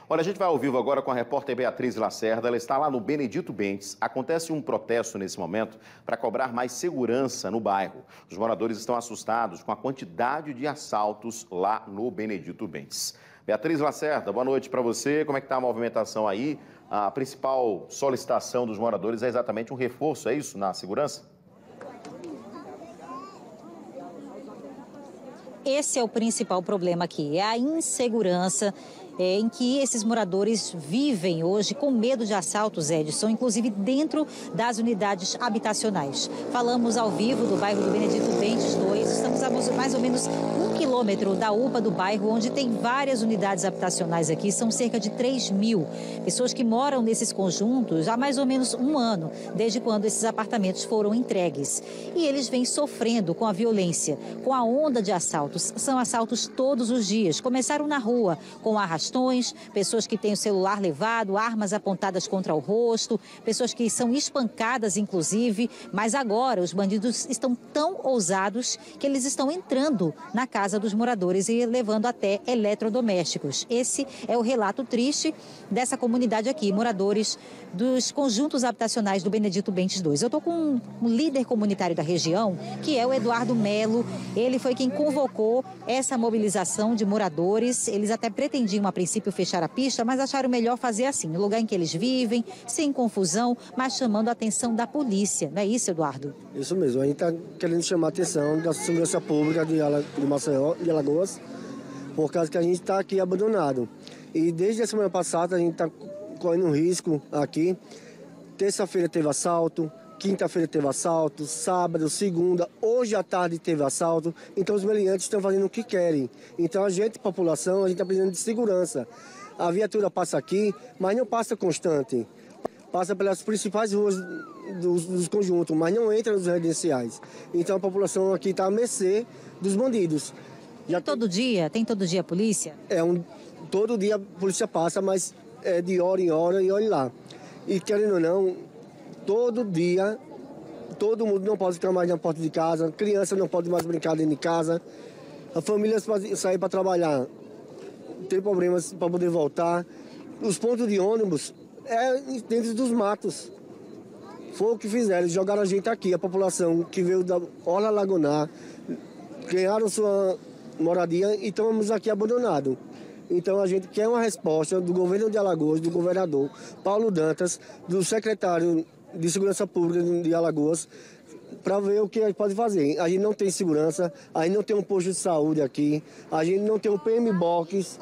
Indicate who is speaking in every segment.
Speaker 1: Olha, a gente vai ao vivo agora com a repórter Beatriz Lacerda. Ela está lá no Benedito Bentes. Acontece um protesto nesse momento para cobrar mais segurança no bairro. Os moradores estão assustados com a quantidade de assaltos lá no Benedito Bentes. Beatriz Lacerda, boa noite para você. Como é que está a movimentação aí? A principal solicitação dos moradores é exatamente um reforço, é isso, na segurança?
Speaker 2: Esse é o principal problema aqui, é a insegurança em que esses moradores vivem hoje com medo de assaltos, Edson, inclusive dentro das unidades habitacionais. Falamos ao vivo do bairro do Benedito Bentes 2, estamos a mais ou menos 1 quilômetro da UPA do bairro, onde tem várias unidades habitacionais aqui, são cerca de 3.000 pessoas que moram nesses conjuntos há mais ou menos um ano, desde quando esses apartamentos foram entregues. E eles vêm sofrendo com a violência, com a onda de assaltos. São assaltos todos os dias, começaram na rua, com arrastões, pessoas que têm o celular levado, armas apontadas contra o rosto, pessoas que são espancadas, inclusive. Mas agora os bandidos estão tão ousados que eles estão entrando na casa dos moradores e levando até eletrodomésticos. Esse é o relato triste dessa comunidade aqui, moradores dos conjuntos habitacionais do Benedito Bentes 2. Eu estou com um líder comunitário da região, que é o Eduardo Melo. Ele foi quem convocou essa mobilização de moradores. Eles até pretendiam, a princípio, fechar a pista, mas acharam melhor fazer assim, no lugar em que eles vivem, sem confusão, mas chamando a atenção da polícia. Não é isso, Eduardo?
Speaker 3: Isso mesmo. A gente está querendo chamar a atenção da segurança pública de Maceió, de Alagoas, por causa que a gente está aqui abandonado. E desde a semana passada a gente está correndo um risco aqui. Terça-feira teve assalto, quinta-feira teve assalto, sábado, segunda, hoje à tarde teve assalto. Então os meliantes estão fazendo o que querem. Então a gente, população, a gente está precisando de segurança. A viatura passa aqui, mas não passa constante. Passa pelas principais ruas dos conjuntos, mas não entra nos residenciais. Então a população aqui está à mercê dos bandidos.
Speaker 2: Tem todo dia a polícia?
Speaker 3: Todo dia a polícia passa, mas é de hora em hora e olha lá. E querendo ou não, todo dia, todo mundo não pode ficar mais na porta de casa, criança não pode mais brincar dentro de casa, a família pode sair para trabalhar, tem problemas para poder voltar. Os pontos de ônibus é dentro dos matos. Foi o que fizeram, eles jogaram a gente aqui, a população que veio da Orla Lagonar, ganharam sua moradia e estamos aqui abandonados. Então a gente quer uma resposta do governo de Alagoas, do governador Paulo Dantas, do secretário de Segurança Pública de Alagoas, para ver o que a gente pode fazer. A gente não tem segurança, a gente não tem um posto de saúde aqui, a gente não tem um PM Box,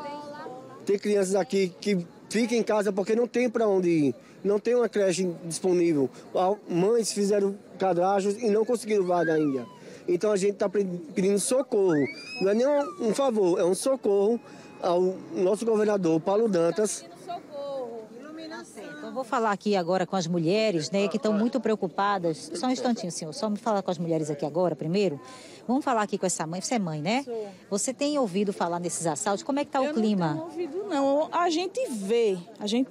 Speaker 3: tem crianças aqui que ficam em casa porque não tem para onde ir, não tem uma creche disponível. Mães fizeram cadastros e não conseguiram vaga ainda. Então a gente está pedindo socorro, não é nem um favor, é um socorro ao nosso governador Paulo Dantas.
Speaker 2: Então, eu vou falar aqui agora com as mulheres, né, que estão muito preocupadas. Só um instantinho, senhor. Só me falar com as mulheres aqui agora, primeiro. Vamos falar aqui com essa mãe. Você é mãe, né?
Speaker 4: Sou.
Speaker 2: Você tem ouvido falar nesses assaltos? Como é que está o clima?
Speaker 4: Eu não tenho ouvido, não. A gente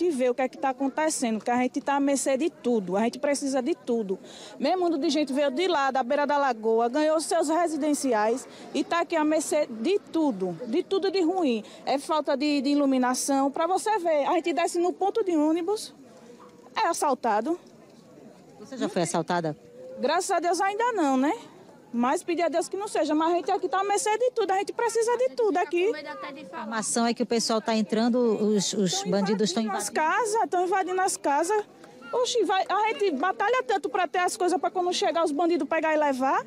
Speaker 4: vê o que é que está acontecendo, porque a gente está à mercê de tudo. A gente precisa de tudo. Meio mundo de gente veio de lá, da beira da lagoa, ganhou seus residenciais e está aqui à mercê de tudo de ruim. É falta de iluminação. Para você ver, a gente desce no ponto de ônibus, é assaltado.
Speaker 2: Você já foi assaltada?
Speaker 4: Graças a Deus ainda não, né? Mas pedir a Deus que não seja. Mas a gente aqui está à mercê de tudo. A gente precisa de tudo aqui.
Speaker 2: A informação é que o pessoal está entrando, os bandidos estão invadindo.
Speaker 4: Estão invadindo as casas. Oxi, a gente batalha tanto para ter as coisas para quando chegar os bandidos pegar e levar.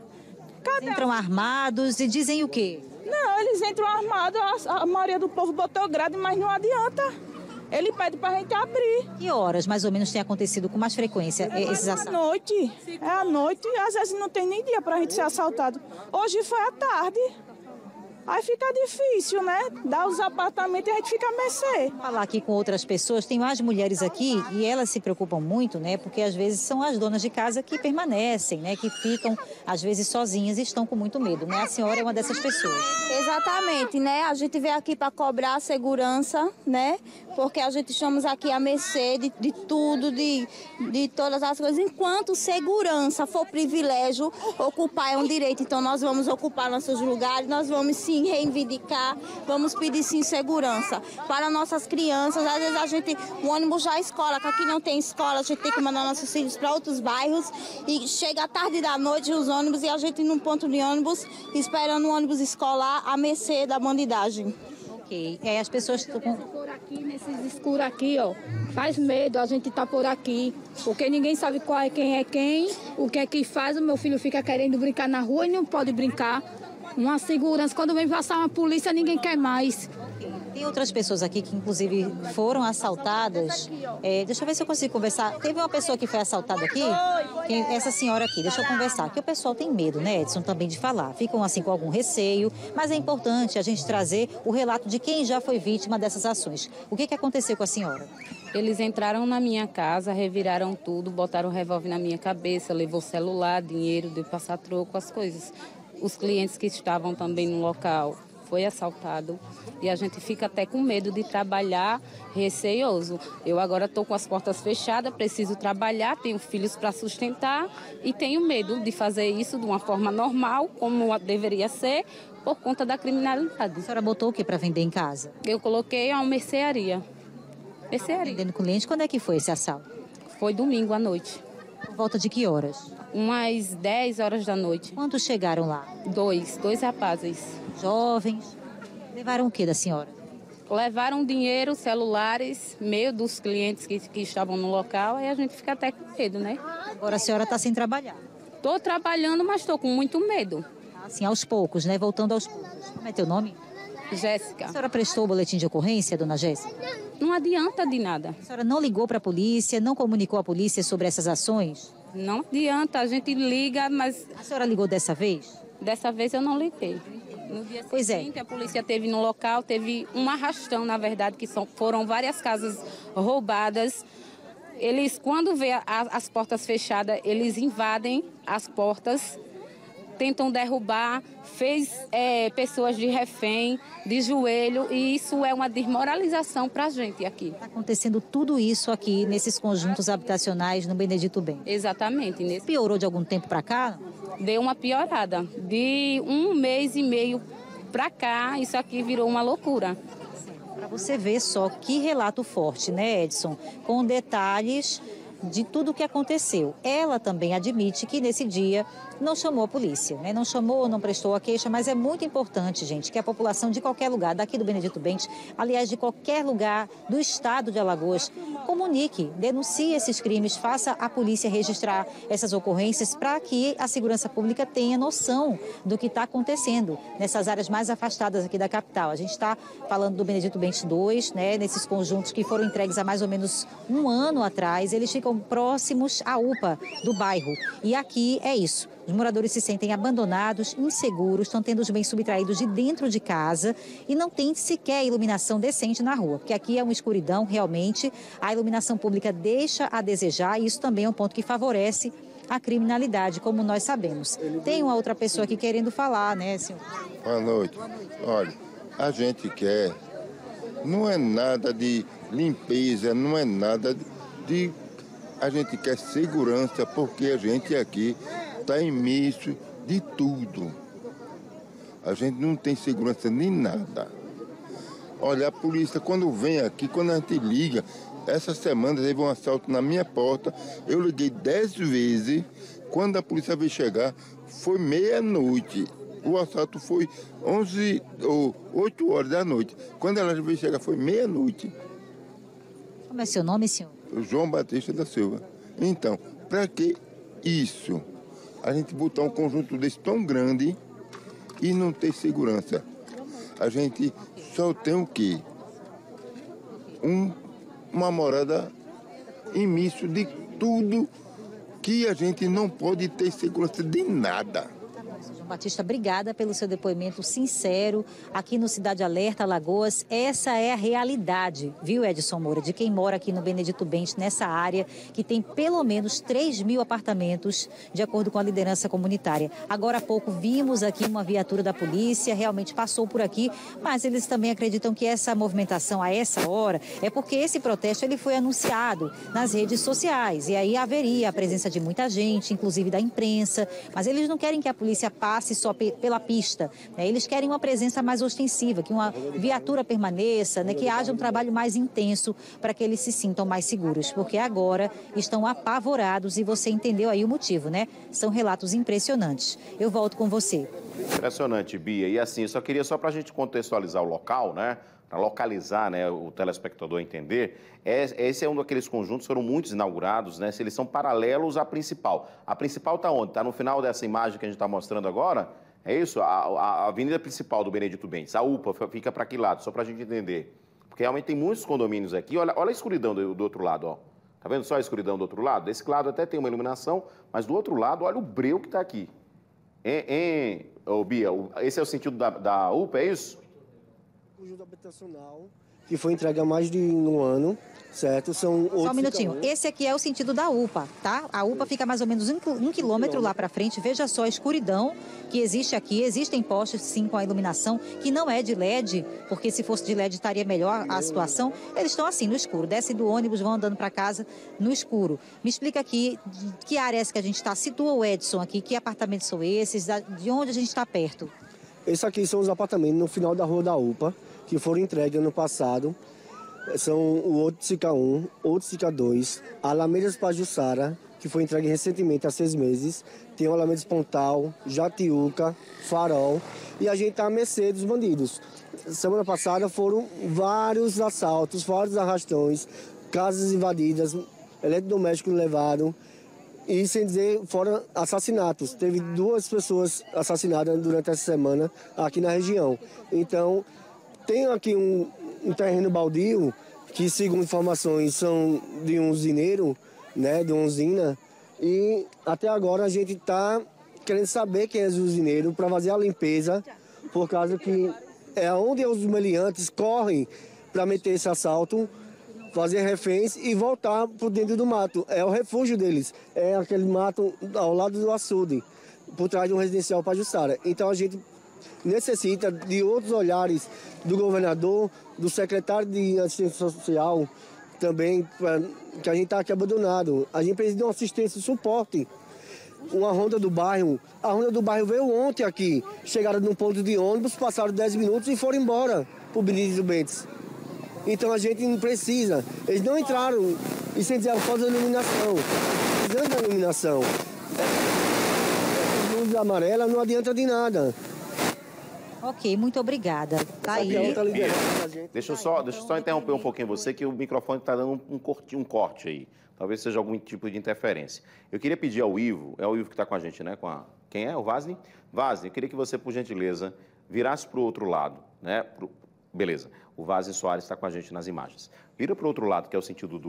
Speaker 4: Cadê?
Speaker 2: Entram armados e dizem o quê?
Speaker 4: Não, eles entram armados. A maioria do povo botou grade, mas não adianta. Ele pede para a gente abrir.
Speaker 2: Que horas, mais ou menos, tem acontecido com mais frequência esses assaltos?
Speaker 4: É à noite e às vezes não tem nem dia para a gente ser assaltado. Hoje foi à tarde. Aí fica difícil, né? Dar os apartamentos e a gente fica a mercê.
Speaker 2: Vou falar aqui com outras pessoas, tem mais mulheres aqui e elas se preocupam muito, né? Porque às vezes são as donas de casa que permanecem, né? Que ficam, às vezes, sozinhas e estão com muito medo, né? A senhora é uma dessas pessoas.
Speaker 5: Exatamente, né? A gente veio aqui para cobrar a segurança, né? Porque a gente estamos aqui à mercê de tudo, de todas as coisas. Enquanto segurança for privilégio, ocupar é um direito. Então nós vamos ocupar nossos lugares, nós vamos sim sim reivindicar, vamos pedir sim segurança para nossas crianças. Às vezes o ônibus já é escola, que aqui não tem escola, a gente tem que mandar nossos filhos para outros bairros e chega à tarde da noite os ônibus e a gente num ponto de ônibus esperando o ônibus escolar à mercê da bandidagem.
Speaker 2: Ok, as pessoas estão
Speaker 6: por aqui, nesses escuros aqui, ó, faz medo a gente tá por aqui, porque ninguém sabe quem é quem, o que é que faz. O meu filho fica querendo brincar na rua e não pode brincar. Uma segurança, quando vem passar uma polícia, ninguém quer mais.
Speaker 2: Tem outras pessoas aqui que, inclusive, foram assaltadas. Deixa eu ver se eu consigo conversar. Teve uma pessoa que foi assaltada aqui, essa senhora aqui, deixa eu conversar. Que o pessoal tem medo, né, Edson, também de falar. Ficam, assim, com algum receio. Mas é importante a gente trazer o relato de quem já foi vítima dessas ações. O que aconteceu com a senhora?
Speaker 7: Eles entraram na minha casa, reviraram tudo, botaram o revólver na minha cabeça, levou celular, dinheiro, deu passar troco, as coisas. Os clientes que estavam também no local foi assaltado e a gente fica até com medo de trabalhar, receioso. Eu agora estou com as portas fechadas, preciso trabalhar, tenho filhos para sustentar e tenho medo de fazer isso de uma forma normal, como deveria ser, por conta da criminalidade.
Speaker 2: A senhora botou o que para vender em casa?
Speaker 7: Eu coloquei uma mercearia.
Speaker 2: Vendendo com cliente, quando é que foi esse assalto?
Speaker 7: Foi domingo à noite.
Speaker 2: Por volta de que horas?
Speaker 7: Umas 10 horas da noite.
Speaker 2: Quantos chegaram lá?
Speaker 7: Dois rapazes.
Speaker 2: Jovens. Levaram o que da senhora?
Speaker 7: Levaram dinheiro, celulares, meio dos clientes que estavam no local, e a gente fica até com medo, né?
Speaker 2: Agora a senhora está sem trabalhar?
Speaker 7: Estou trabalhando, mas estou com muito medo.
Speaker 2: Assim, aos poucos, né? Voltando aos poucos. Como é teu nome?
Speaker 7: Jéssica.
Speaker 2: A senhora prestou o boletim de ocorrência, dona Jéssica?
Speaker 7: Não adianta de nada.
Speaker 2: A senhora não ligou para a polícia, não comunicou à polícia sobre essas ações?
Speaker 7: Não adianta, a gente liga, mas...
Speaker 2: A senhora ligou dessa vez?
Speaker 7: Dessa vez eu não liguei. No dia seguinte, a polícia teve no local, teve um arrastão, na verdade, que foram várias casas roubadas. Eles, quando vê as portas fechadas, eles invadem as portas, tentam derrubar, fez pessoas de refém, de joelho, e isso é uma desmoralização para a gente aqui.
Speaker 2: Está acontecendo tudo isso aqui, nesses conjuntos habitacionais no Benedito Bem?
Speaker 7: Exatamente.
Speaker 2: Piorou de algum tempo para cá?
Speaker 7: Deu uma piorada. De 1 mês e meio para cá, isso aqui virou uma loucura.
Speaker 2: Para você ver só que relato forte, né, Edson? Com detalhes de tudo o que aconteceu. Ela também admite que nesse dia não chamou a polícia, né? Não chamou, não prestou a queixa, mas é muito importante, gente, que a população de qualquer lugar, daqui do Benedito Bentes, aliás, de qualquer lugar do estado de Alagoas, comunique, denuncie esses crimes, faça a polícia registrar essas ocorrências para que a segurança pública tenha noção do que está acontecendo nessas áreas mais afastadas aqui da capital. A gente está falando do Benedito Bentes 2, né? Nesses conjuntos que foram entregues há mais ou menos 1 ano atrás, eles ficam próximos à UPA do bairro. E aqui é isso. Os moradores se sentem abandonados, inseguros, estão tendo os bens subtraídos de dentro de casa e não tem sequer iluminação decente na rua, porque aqui é uma escuridão, realmente. A iluminação pública deixa a desejar e isso também é um ponto que favorece a criminalidade, como nós sabemos. Tem uma outra pessoa aqui querendo falar, né, senhor?
Speaker 8: Boa noite. Olha, a gente quer, não é nada de limpeza, não é nada de... A gente quer segurança, porque a gente aqui está imerso de tudo. A gente não tem segurança nem nada. Olha, a polícia, quando vem aqui, quando a gente liga, essa semana teve um assalto na minha porta, eu liguei 10 vezes, quando a polícia veio chegar, foi meia-noite. O assalto foi 11 ou 8 horas da noite. Quando ela veio chegar, foi meia-noite.
Speaker 2: Como é seu nome, senhor?
Speaker 8: João Batista da Silva. Então, para que isso? A gente botar um conjunto desse tão grande e não ter segurança. A gente só tem o quê? Uma morada imensa de tudo que a gente não pode ter segurança de nada.
Speaker 2: João Batista, obrigada pelo seu depoimento sincero aqui no Cidade Alerta, Alagoas. Essa é a realidade, viu, Edson Moura, de quem mora aqui no Benedito Bentes, nessa área que tem pelo menos 3.000 apartamentos, de acordo com a liderança comunitária. Agora há pouco vimos aqui uma viatura da polícia, realmente passou por aqui, mas eles também acreditam que essa movimentação a essa hora é porque esse protesto ele foi anunciado nas redes sociais e aí haveria a presença de muita gente, inclusive da imprensa, mas eles não querem que a polícia passe passe só pela pista, né? Eles querem uma presença mais ostensiva, que uma viatura permaneça, né? Que haja um trabalho mais intenso para que eles se sintam mais seguros, porque agora estão apavorados e você entendeu aí o motivo, né? São relatos impressionantes. Eu volto com você.
Speaker 1: Impressionante, Bia. E assim, eu só queria, só para a gente contextualizar o local, né? Para localizar, né, o telespectador entender, esse é um daqueles conjuntos, foram muitos inaugurados, né? Se eles são paralelos à principal. A principal está onde? Está no final dessa imagem que a gente está mostrando agora? É isso? A avenida principal do Benedito Bentes, a UPA, fica para que lado? Só para a gente entender. Porque realmente tem muitos condomínios aqui. Olha a escuridão do outro lado, ó. Tá vendo só a escuridão do outro lado? Desse lado até tem uma iluminação, mas do outro lado, olha o breu que está aqui. Bia, esse é o sentido da UPA, é isso?
Speaker 3: Conjunto habitacional, que foi entregue há mais de um ano, certo?
Speaker 2: Só um minutinho. Esse aqui é o sentido da UPA, tá? A UPA fica mais ou menos um quilômetro lá para frente. Veja só a escuridão que existe aqui. Existem postes, sim, com a iluminação, que não é de LED, porque se fosse de LED estaria melhor a situação. Eles estão assim, no escuro. Descem do ônibus, vão andando para casa no escuro. Me explica aqui que área é essa que a gente está. Situa o Edson aqui. Que apartamentos são esses? De onde a gente está perto?
Speaker 3: Esses aqui são os apartamentos no final da rua da UPA, que foram entregues ano passado. São o Outsica 1, Outsica 2, a Alamedas Pajuçara, que foi entregue recentemente há 6 meses. Tem o Alamedas Pontal, Jatiuca, Farol. E a gente está à mercê dos bandidos. Semana passada foram vários assaltos, vários arrastões, casas invadidas, eletrodomésticos levados. E sem dizer, fora assassinatos. Teve 2 pessoas assassinadas durante essa semana aqui na região. Então, tem aqui um terreno baldio, que segundo informações são de um usineiro, né, de uma usina. E até agora a gente está querendo saber quem é esse usineiro para fazer a limpeza, por causa que é onde os meliantes correm para meter esse assalto, fazer reféns e voltar por dentro do mato. É o refúgio deles. É aquele mato ao lado do açude, por trás de um residencial Pajuçara. Então a gente necessita de outros olhares do governador, do secretário de assistência social também, que a gente está aqui abandonado. A gente precisa de uma assistência, suporte. Uma ronda do bairro. A ronda do bairro veio ontem aqui. Chegaram num ponto de ônibus, passaram 10 minutos e foram embora para o Benedito Bentes. Então a gente não precisa. Eles não entraram e sem dizer a falta de iluminação. Precisando da iluminação. Luz amarela não adianta de nada.
Speaker 2: Ok, muito obrigada. Tá aí.
Speaker 1: Deixa eu só interromper um pouquinho você, que o microfone está dando um corte aí. Talvez seja algum tipo de interferência. Eu queria pedir ao Ivo, é o Ivo que está com a gente, né? Quem é? O Vasni? Vasni, eu queria que você, por gentileza, virasse para o outro lado, né? Beleza. O Vasni Soares está com a gente nas imagens. Vira para o outro lado, que é o sentido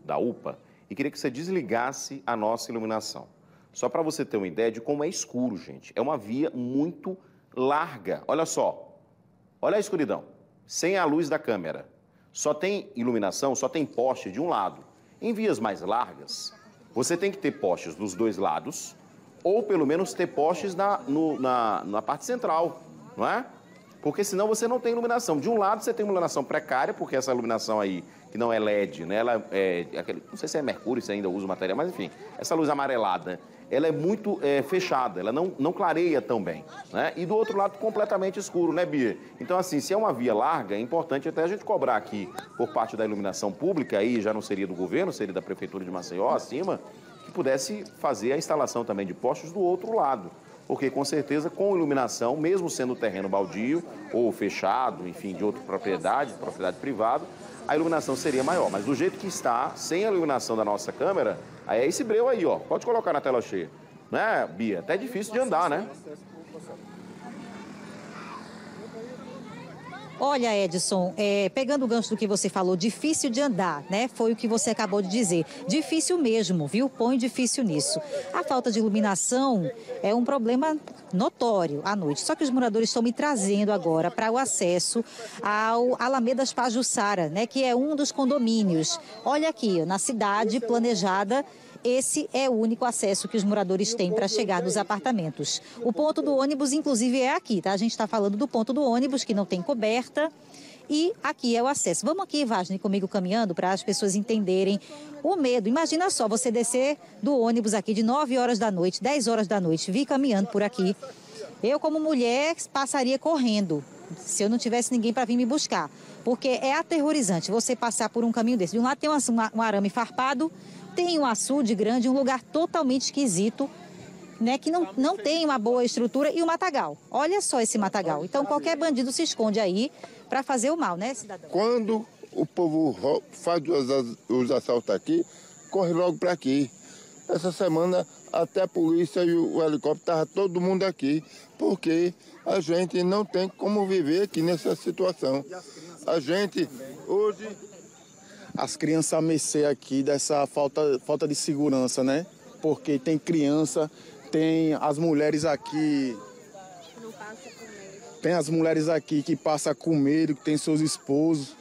Speaker 1: da UPA, e queria que você desligasse a nossa iluminação. Só para você ter uma ideia de como é escuro, gente. É uma via muito larga. Olha só. Olha a escuridão. Sem a luz da câmera. Só tem iluminação, só tem poste de um lado. Em vias mais largas, você tem que ter postes dos 2 lados, ou pelo menos ter postes na parte central, não é? Porque senão você não tem iluminação. De um lado você tem iluminação precária, porque essa iluminação aí, que não é LED, né? Ela é não sei se é mercúrio, se ainda usa o material, mas enfim, essa luz amarelada, ela é muito fechada, ela não clareia tão bem, né? E do outro lado completamente escuro, né, Bia? Então assim, se é uma via larga, é importante até a gente cobrar aqui por parte da iluminação pública, aí já não seria do governo, seria da Prefeitura de Maceió, acima, que pudesse fazer a instalação também de postes do outro lado. Porque, com certeza, com iluminação, mesmo sendo terreno baldio ou fechado, enfim, de outra propriedade privada, a iluminação seria maior. Mas do jeito que está, sem a iluminação da nossa câmera, aí é esse breu aí, ó. Pode colocar na tela cheia. Né, Bia? Até é difícil de andar, né?
Speaker 2: Olha, Edson, pegando o gancho do que você falou, difícil de andar, né? Foi o que você acabou de dizer. Difícil mesmo, viu? Põe difícil nisso. A falta de iluminação é um problema notório à noite. Só que os moradores estão me trazendo agora para o acesso ao Alamedas Pajuçara, né? Que é um dos condomínios. Olha aqui, na cidade planejada, esse é o único acesso que os moradores têm para chegar nos apartamentos. O ponto do ônibus, inclusive, é aqui, tá? A gente está falando do ponto do ônibus, que não tem coberta. e aqui é o acesso. Vamos aqui, Vagem, comigo caminhando para as pessoas entenderem o medo. Imagina só, você descer do ônibus aqui de 9 horas da noite, 10 horas da noite, vir caminhando por aqui. Eu, como mulher, passaria correndo, se eu não tivesse ninguém para vir me buscar. Porque é aterrorizante você passar por um caminho desse. De um lado tem um arame farpado, tem um açude grande, um lugar totalmente esquisito, né, que não tem uma boa estrutura, e o matagal. Olha só esse matagal. Então, qualquer bandido se esconde aí para fazer o mal, né, cidadão?
Speaker 8: Quando o povo faz os assaltos aqui, corre logo para aqui. Essa semana, até a polícia e o helicóptero estavam todo mundo aqui, porque a gente não tem como viver aqui nessa situação. A gente, hoje...
Speaker 9: As crianças a mercê aqui dessa falta de segurança, né? Porque tem criança, tem as mulheres aqui... Tem as mulheres aqui que passam com medo, que tem seus esposos.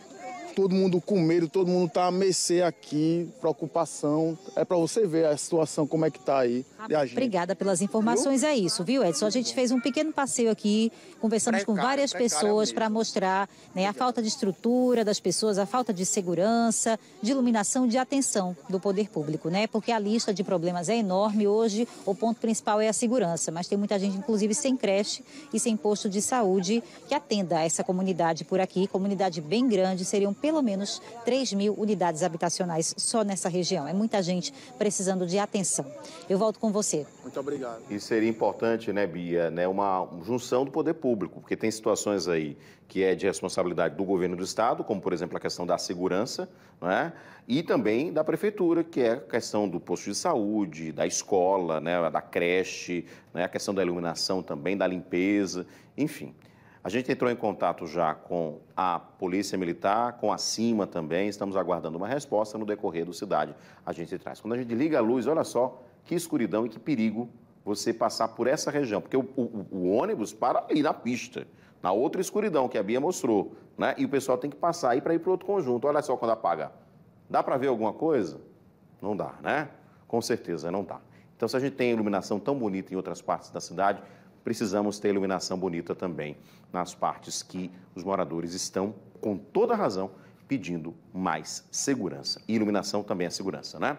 Speaker 9: Todo mundo com medo, todo mundo está a mercê aqui, preocupação. É para você ver a situação, como é que está aí.
Speaker 2: Obrigada pelas informações, é isso, viu, Edson? A gente fez um pequeno passeio aqui, conversamos com várias pessoas para mostrar, né, a falta de estrutura das pessoas, a falta de segurança, de iluminação, de atenção do poder público, né? Porque a lista de problemas é enorme. Hoje, o ponto principal é a segurança, mas tem muita gente, inclusive, sem creche e sem posto de saúde que atenda a essa comunidade por aqui, comunidade bem grande, seriam pelo menos 3.000 unidades habitacionais só nessa região. É muita gente precisando de atenção. Eu volto com você.
Speaker 9: Muito obrigado.
Speaker 1: E seria importante, né, Bia, né, uma junção do poder público, porque tem situações aí que é de responsabilidade do governo do estado, como, por exemplo, a questão da segurança, né, e também da prefeitura, que é a questão do posto de saúde, da escola, né, da creche, né, a questão da iluminação também, da limpeza, enfim. A gente entrou em contato já com a Polícia Militar, com a CIMA também, estamos aguardando uma resposta no decorrer do Cidade. A gente traz. Quando a gente liga a luz, olha só que escuridão e que perigo você passar por essa região, porque o ônibus para ali na pista, na outra escuridão que a Bia mostrou, né? E o pessoal tem que passar aí para ir para outro conjunto. Olha só quando apaga. Dá para ver alguma coisa? Não dá, né? Com certeza não dá. Então, se a gente tem iluminação tão bonita em outras partes da cidade, precisamos ter iluminação bonita também nas partes que os moradores estão, com toda razão, pedindo mais segurança. E iluminação também é segurança, né?